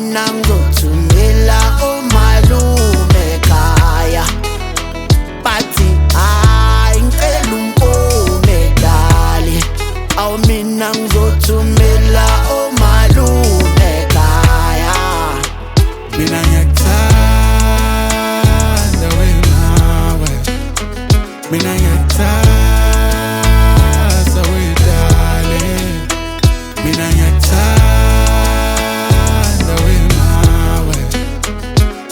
mina ngizothumela umalume ekhaya, bathi hayi ngicela umpome dali. Awu mina ngizothumela umalume ekhaya. Mina ngiyakuthanda wena we, mina ngiyakuthanda we darling, mina ngiyakuthanda wena we,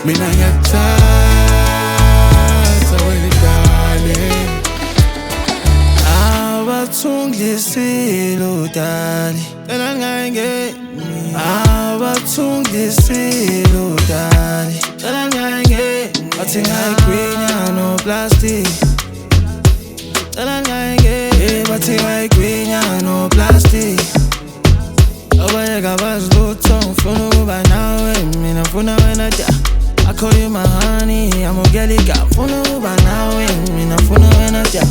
mina ngiyakuthanda we darling. Abathungisile udali, cela ngingayingeni. Abathungisile udali, cela ngingayingeni. Bathi ngayigwinya no plastic, cela ngingayingeni. Bathi ngayigwinya no plastic. Abayeka bazilutho ngifuna ukuba nawe, mina ngifuna wena ja. I call you my honey, I'm a girl got. Ngifuna ukuba nawe, mina ngifuna wena ja.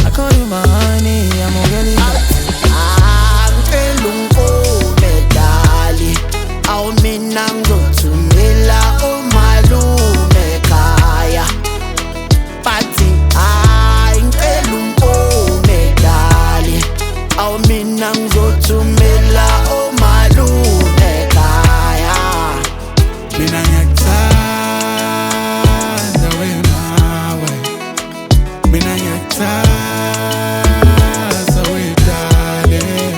I call you my honey, I'm a girl got. Ngicela umpome dali. Awu mina ngizothumela umalume ekhaya, bathi hayi ngicela umpome dali. Awu mina ngizothumela umalume ekhaya. Mina ngiyakuthanda wena we, mina ngiyakuthanda we darling,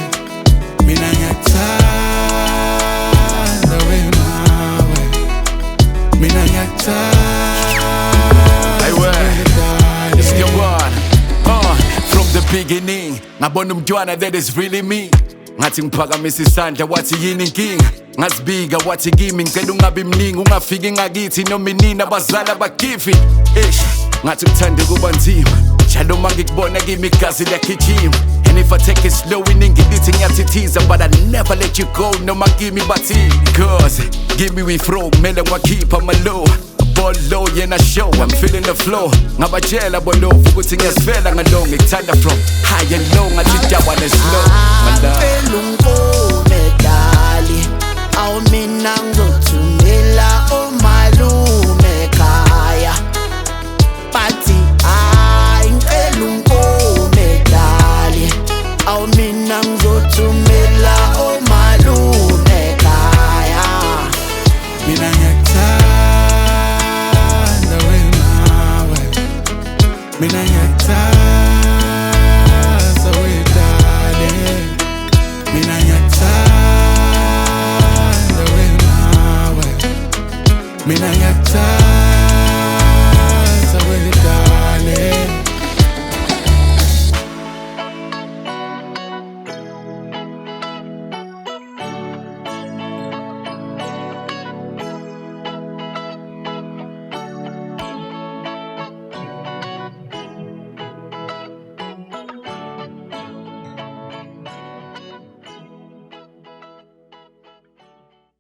mina ngiyakuthanda wena we, mina ngiyakuthanda we darling. It's the one. From the beginning ngabona umntwana that is really me. Ngathi ngiphakamisa isandla wathi yini inkinga, ngazibika wathi kimi ngicela ungabi mningi, ungafiki ngakithi noma inini abazali abagifi. Ngathi uthanda kuba nzima njalo uma ngikubona kimi igazi liyagijima. And if I take it slow iningi lithi ngiyathithiza, but I never let you go noma kimi bathi. Cause kimi we throw kumele ngiwakhipha amalow. Ball low, yena show, I'm feeling the flow. Ngabajela bolovu ukuthi ngiyasivela ngalo, ngikuthanda from high and low, ngathi dawa slow. Ngicela umpome dali. Awu mina ngizothumela umalume ekhaya, bathi hayi ngicela umpome dali. Awu mina ngizothumela umalume ekhaya. Mina ngiyakuthanda wena we, mina ngiyakuthanda